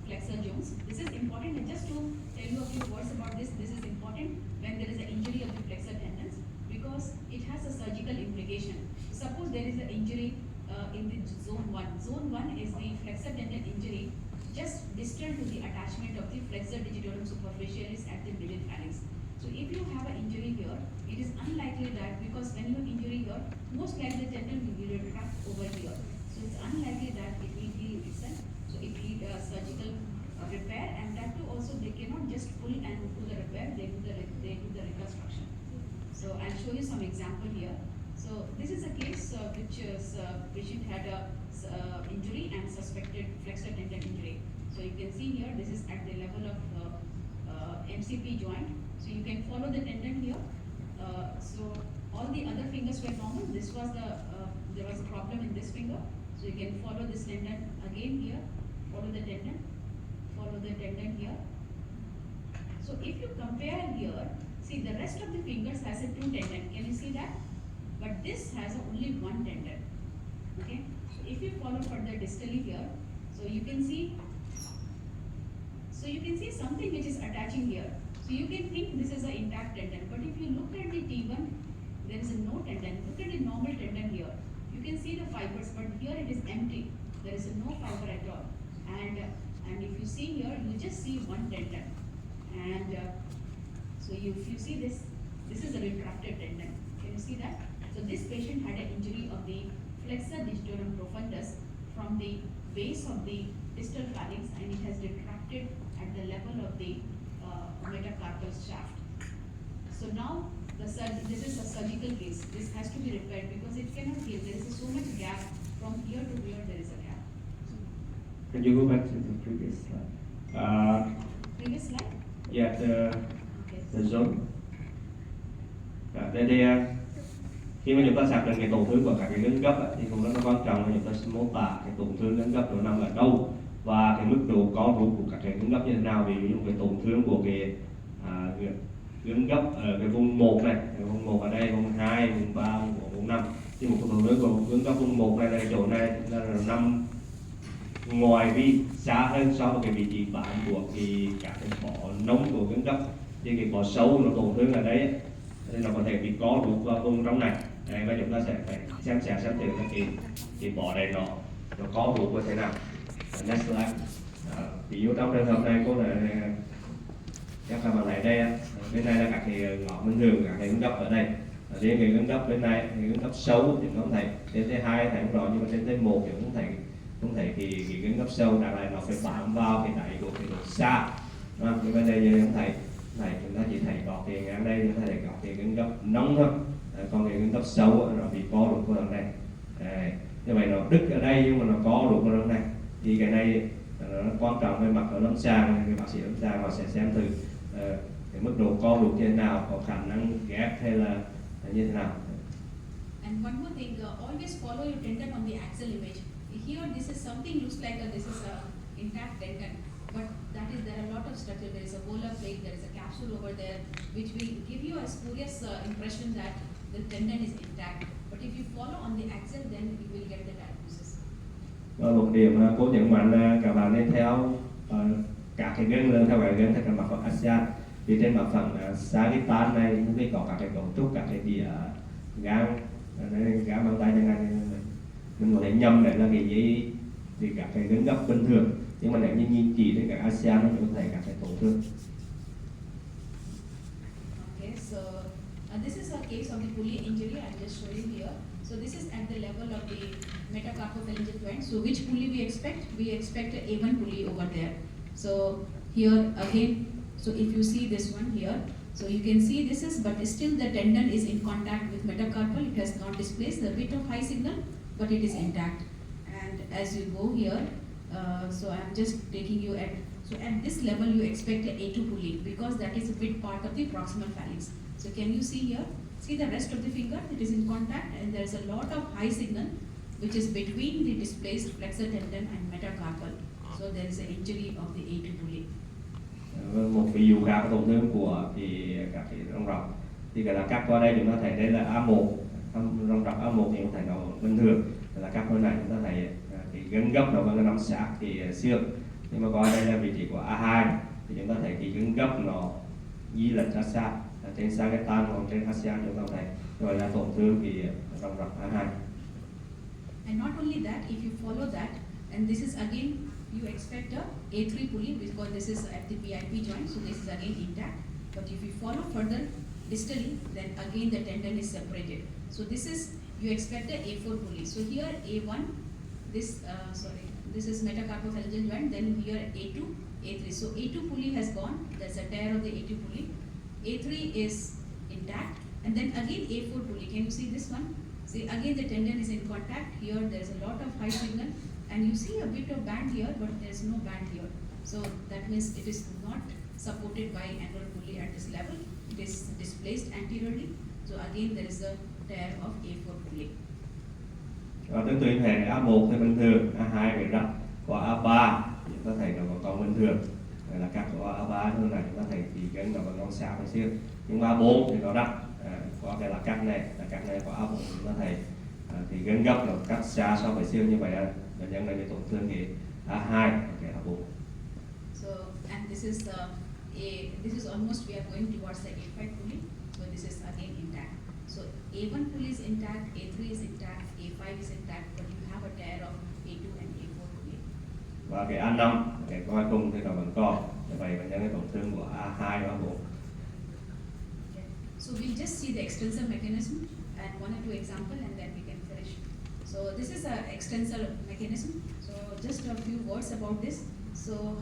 flexor joints. This is important, and just to tell you a few words about this. This is important when there is an injury of the flexor tendons, because it has a surgical implication. Suppose there is an injury in the zone 1. Zone 1 is the flexor tendon injury just distal to the attachment of the flexor digitorum superficialis at the middle phalanx. So if you have an injury here, it is unlikely that, because when you have injury here, most likely the tendon will be retract over here. So it's unlikely that it will heal itself. So it needs a surgical repair, and that too also they cannot just pull and do the repair, they do the reconstruction. So I'll show you some example here. So this is a case which is patient had a injury and suspected flexor tendon injury. So you can see here, this is at the level of MCP joint. So you can follow the tendon here. So all the other fingers were normal. This was there was a problem in this finger. So you can follow this tendon again here. Follow the tendon here. So if you compare here, see the rest of the fingers has a 2 tendon. Can you see that? But this has only 1 tendon. Okay. So if you follow further distally here, so you can see something which is attaching here. So you can think this is an intact tendon, but if you look at the T1, there is no tendon. Look at the normal tendon here. You can see the fibers, but here it is empty. There is no fiber at all. And if you see here, you just see 1 tendon. And so if you see this is a retracted tendon. Can you see that? So this patient had an injury of the flexor digitorum profundus from the base of the distal phalanx, and it has retracted at the level of the metacarpal shaft. So now this is a surgical case. This has to be repaired because it cannot heal. There is so much gap from here to here. There is a gap. Can you go back to the previous slide? Previous slide. Yeah, the zone. Đây khi mà chúng ta xác định cái tổn thương của các cái gân gấp thì cũng rất là quan trọng là chúng ta sẽ mô tả cái tổn thương gân gấp nó nằm ở đâu và cái mức độ co rút của các cái gân gấp như thế nào. Ví dụ cái tổn thương của cái gân gấp ở cái vùng 1 này, vùng 1 ở đây, vùng 2, vùng 3, vùng 5. Thì một cái tổn thương của gân gấp vùng 1 này là chỗ này là nằm ngoài vi xa hơn so với cái vị trí bám của các cái bó nông của gân gấp. Thì cái bó sâu nó tổn thương ở đấy thì nó có thể bị co rút vào vùng trong này. Đấy, và chúng ta sẽ phải xem xét các cái bó này nó nó có buộc như thế nào. Next slide. Ví dụ trong trường hợp này cô là các bạn thấy đây, bên này là các cái ngón bình thường, các cái ngón gấp ở đây. Riêng cái ngón gấp bên này, cái ngón gấp sâu thì không thấy. Đến T2 thấy không rõ, nhưng mà đến T1 thì không thấy cái ngón gấp sâu, đặc là nó phải bám vào cái đáy của cái độ xa. Nhưng bên đây không thấy. Này chúng ta chỉ thấy có cái ngang đây, chúng ta thấy có cái ngón gấp nông thôi. Còn cái ngón gấp sâu nó bị co đục vào đằng này. Như vậy nó đứt ở đây nhưng mà nó có đục vào đằng này. Thì cái này nó quan trọng về mặt ở lâm sàng, người bác sĩ lâm sàng họ sẽ xem thử cái mức độ co đục như thế nào, có khả năng ghép hay là như thế nào. And one more thing, always follow your tendon on the axial image. Here, this is something looks like this is a intact tendon, but that is there are a lot of structure. There is a volar plate, there is a capsule over there, which will give you a spurious impression that the tendon is intact. But if you follow on the axial, then you will get the diagnosis. Một điểm cô nhấn mạnh là các bạn nên theo các cái gân lớn theo cái gân theo cái mặt phẳng ASEAN. Thì trên mặt phẳng sagittal này nó mới có các cái cấu trúc, các cái đĩa gang mang tay chẳng hạn, mình có thể nhầm đấy là cái gì thì các cái gân gấp bình thường, nhưng mà nếu như nhìn chỉ đến các ASEAN nó có thể các cái tổn thương. Okay, so this is a case of the pulley injury. I'm just showing here. So this is at the level of the metacarpophalangeal joint. So which pulley we expect? We expect a A1 pulley over there. So here again, so if you see this one here, so you can see this is, but still the tendon is in contact with metacarpal. It has not displaced a bit of high signal, but it is intact. And as you go here, so I'm just taking you at this level you expect a A2 pulley because that is a bit part of the proximal phalanx. So can you see here? See the rest of the finger, it is in contact and there is a lot of high signal which is between the displaced flexor tendon and metacarpal. So there is an injury of the A2 pulley. Một ví dụ khác tổn thương của các cái rong rọc thì cái là cắt qua đây chúng ta thấy đây là A1, rong rọc A1 thì chúng ta thấy nó bình thường, là cắt qua này chúng ta thấy cái gân gấp nó vẫn nằm sát cái xương, nhưng mà qua đây là vị trí của A2 thì chúng ta thấy cái gân gấp nó di lệch ra xa, trên sagittal hoặc trên ASEAN chúng ta thấy gọi là tổn thương cái rong rọc A2. And not only that, if you follow that, and this is again, you expect a A3 pulley because this is at the PIP joint, so this is again intact. But if you follow further distally, then again the tendon is separated. So this is, you expect a A4 pulley. So here A1, this is metacarpophalangeal joint, then here A2, A3. So A2 pulley has gone, there's a tear of the A2 pulley. A3 is intact, and then again A4 pulley. Can you see this one? See, again the tendon is in contact. Here there's a lot of high signal, and you see a bit of band here, but there's no band here. So that means it is not supported by annular pulley at this level. It is displaced anteriorly. So again there is a tear of A4 pulley. Tương tự hệ A1 thì bình thường, A2 bị rách, của A3 chúng ta thấy nó còn bình thường. Là các của A3 hơn này chúng ta thấy thì gân nó vẫn còn xa một xíu, nhưng mà A4 thì nó rách. Có cái là cắt này của A4 chúng ta thấy thì gân gấp nó cắt xa so với xương, như vậy là bệnh nhân này bị tổn thương cái A2 cái A4. So and this is almost, we are going towards the A5 pulley. So this is again intact. So A1 pulley is intact, A3 is intact, A5 is intact, but you have a tear of A2 and A4 pulley. Và cái A5 cái coi cùng thì nó vẫn còn, như vậy bệnh nhân cái tổn thương của A2 và A4. So we'll just see the extensor mechanism and one or two example, and then we can finish. So this is an extensor mechanism. So just a few words about this. So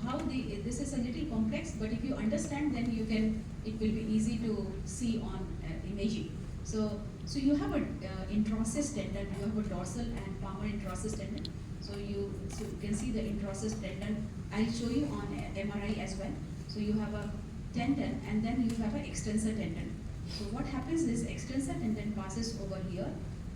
this is a little complex, but if you understand, then it will be easy to see on imaging. So you have a introsseous tendon, you have a dorsal and palmar introsseous tendon. So you can see the introsseous tendon. I'll show you on MRI as well. So you have a tendon, and then you have an extensor tendon. So what happens is extensor tendon passes over here.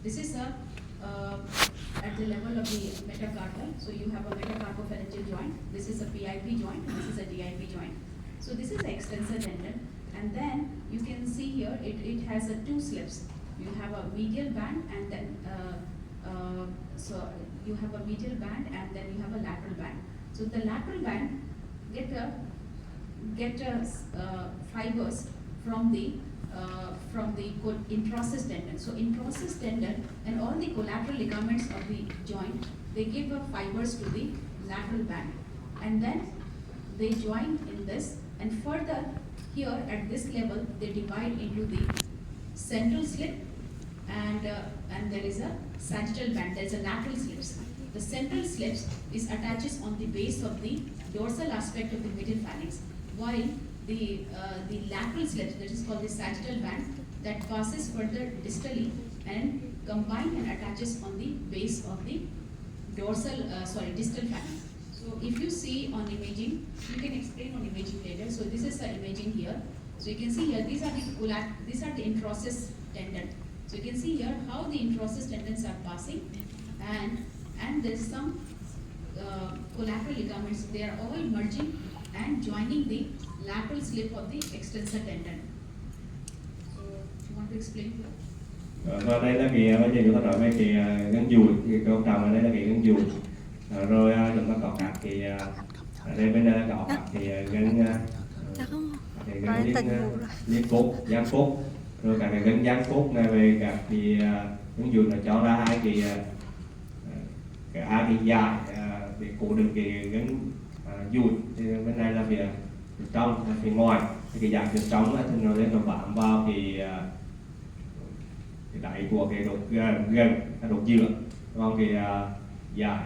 This is at the level of the metacarpal. So you have a metacarpophalangeal joint. This is a PIP joint. This is a DIP joint. So this is the extensor tendon, and then you can see here it has two slips. You have a medial band, and then so you have a medial band, and then you have a lateral band. So the lateral band get fibers from the in-process tendon. So in-process tendon and all the collateral ligaments of the joint, they give fibers to the lateral band, and then they join in this, and further here at this level they divide into the central slip, and there is a sagittal band. There is a lateral slips. The central slips is attaches on the base of the dorsal aspect of the middle phalanx, while the lateral slips, that is called the sagittal band, that passes further distally and combine and attaches on the base of the distal phalanx. So if you see on imaging, you can explain on imaging later. So this is the imaging here. So you can see here, these are the introcess tendon. So you can see here how the introcess tendons are passing, and there is some collateral ligaments. They are all merging and joining the lateral slip of the extensor tendon. So you want to explain here? Và đây là cái bây giờ chúng ta nói về cái gân dùi, thì câu trọng ở đây là cái gân dùi. Rồi chúng ta có các cái ở đây bên đây có các cái gân liên cốt, giang cốt, rồi các cái gân giang cốt này về các cái gân dùi nó cho ra hai cái dài để cố được cái gân dùi. Thì bên này là phía trong, phía ngoài. Thì cái dạng phía trong thì nó lên nó bám vào cái đáy của cái đốt gân, đốt dựa. Còn cái dài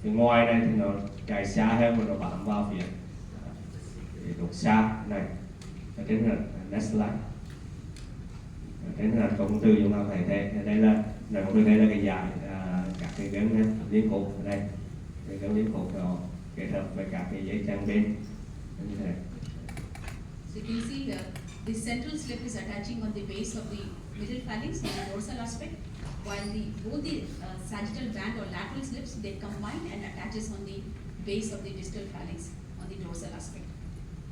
phía ngoài này thì nó chạy xa hơn và nó bám vào phía cái đốt xa này. Ở trên hình next slide. Trên hình công từ chúng ta thấy thế. Đây là công từ, đây là cái dài các cái gân liên cốt ở đây. Cái gân liên cốt nó kết hợp với các cái dây chằng bên như thế. So you can see here, the central slip is attaching on the base of the middle phalanx on the dorsal aspect, while both the sagittal band or lateral slips, they combine and attaches on the base of the distal phalanx on the dorsal aspect.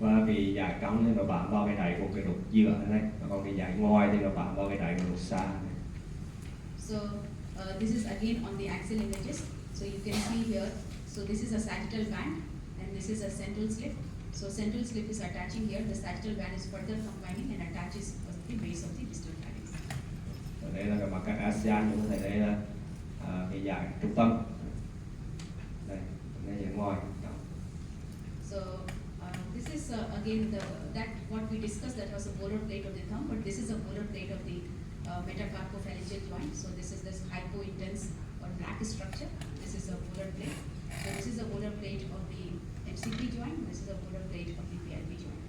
Và cái dài trong thì nó bám vào cái đáy của cái đốt dựa này, còn cái dài ngoài thì nó bám vào cái đáy của đốt xa này. So this is again on the axial images. So you can see here, so this is a sagittal band and this is a central slip. So central slip is attaching here, the sagittal band is further combining and attaches on the base of the distal phalanx. Ở đây là cái mặt các ASEAN, chúng ta thấy đây là cái dài trung tâm. Đây dài ngoài. So this is again that what we discussed, that was a volar plate of the thumb, but this is a volar plate of the metacarpophalangeal joint. So this is this hypointense or black structure. This is a volar plate. So this is a volar plate of the MCP joint. This is a volar plate of the PLP joint.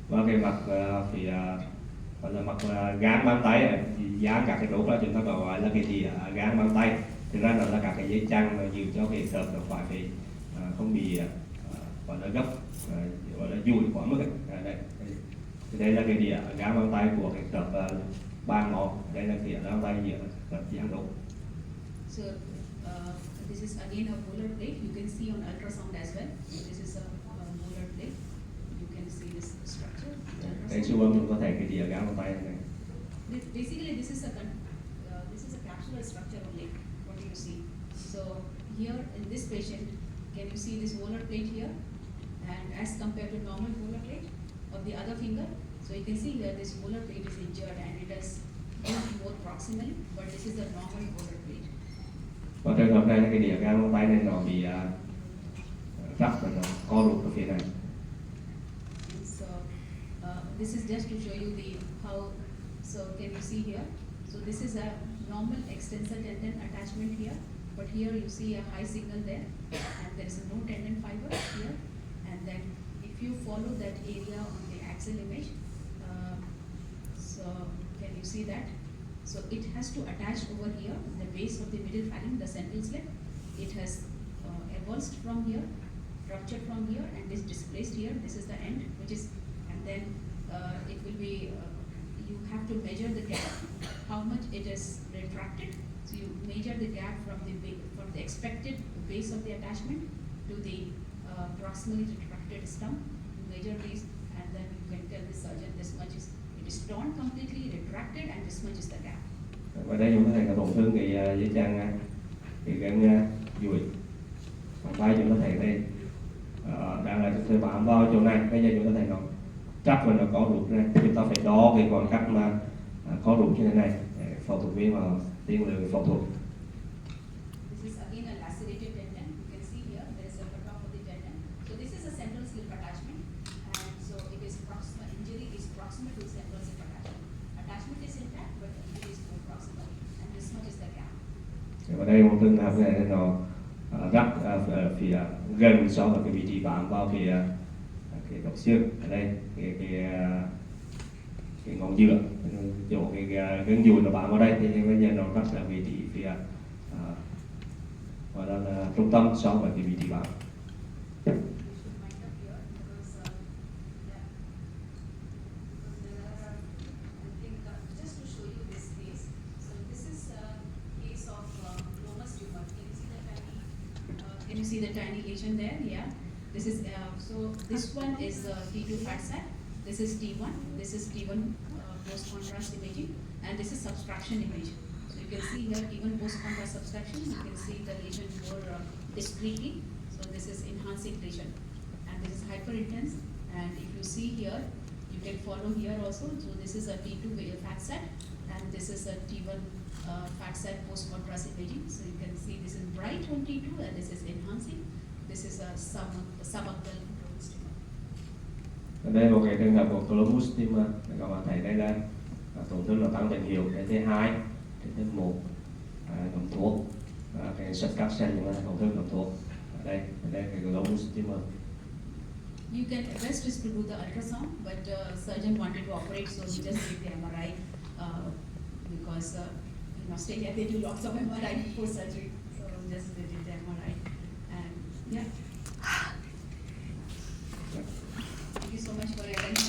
Và cái mặt phía gọi là mặt gan bàn tay, dán các cái đốt là chúng ta gọi là cái gì gan bàn tay. Thực ra nó là các cái dây chằng mà giữ cho cái sợp nó phải không bị gọi là gấp, gọi là dùi quá mức. Đây là cái địa gan bàn tay của cái sợp bàn ngón. Đây là cái gan bàn tay giữa sợp dán đốt. So this is again a volar plate. You can see on ultrasound as well. This is a volar plate. You can see this structure. Đây siêu âm chúng ta thấy cái địa gan bàn tay này. Basically, this is a capsular structure only. What you see. So here in this patient, can you see this volar plate here? And as compared to normal volar plate of the other finger, so you can see here this volar plate is injured and it is moved more proximally, but this is a normal volar plate. Và trường hợp này là cái địa gan bàn tay này nó bị rách và nó co rụt ở phía này. So this is just to show you how. So can you see here? So this is a normal extensor tendon attachment here, but here you see a high signal there, and there is no tendon fiber here. And then if you follow that area on the axial image, so can you see that? So it has to attach over here, the base of the middle phalanx, the central slip. It has avulsed from here, ruptured from here, and is displaced here. This is the end, which is, and then it will be. You have to measure the gap, how much it is retracted. So you measure the gap from the expected base of the attachment to the proximally retracted stump. You measure these, and then you can tell the surgeon this much is it is torn completely, retracted, and this much is the gap. Và đây chúng ta thấy là tổn thương cái dây chằng, cái gân dùi. Còn tay chúng ta thấy đây đang là chúng ta bám vào chỗ này. Bây giờ chúng ta thấy nó cắt và nó có rút này. Chúng ta phải đo cái khoảng cách mà có rút như thế này để phẫu thuật viên vào tiên lượng phẫu thuật. This is again a lacerated tendon. You can see here there is a cut off of the tendon. So this is a central slip attachment, and so it is proximal. Injury is proximal to central slip attachment. Attachment is intact, but injury is more proximal, and this much is the gap. Và đây một trường hợp này nó rất phía gần so với cái vị trí bám vào cái góc xương ở đây cái ngón giữa chỗ cái gân dùi nó bám vào đây thì bây giờ nó rất là vị trí phía gọi là trung tâm so với cái vị trí bám. Can you see the tiny lesion there? Yeah. This is so. This one is T2 fat sac. This is T1. This is T1 post contrast imaging, and this is subtraction image. So you can see here even post contrast subtraction. You can see the lesion more discretely. So this is enhancing lesion, and this is hyper intense. And if you see here, you can follow here also. So this is a T2 fat sac, and this is a T1 fat sac post contrast imaging. So you can see this is bright on T2, and this is enhancing. This is a subuncal glomus tumor. Ở đây một cái trường hợp của glomus tumor, các bạn thấy đây là tổn thương là tăng định hiệu đến T2, đến T1, cầm thuốc, cái subtraction nhưng mà tổn thương cầm thuốc. Ở đây cái glomus tumor. You can best is to do the ultrasound, but surgeon wanted to operate, so he just did the MRI because in Australia they do lots of MRI before surgery, so just did the MRI, and yeah.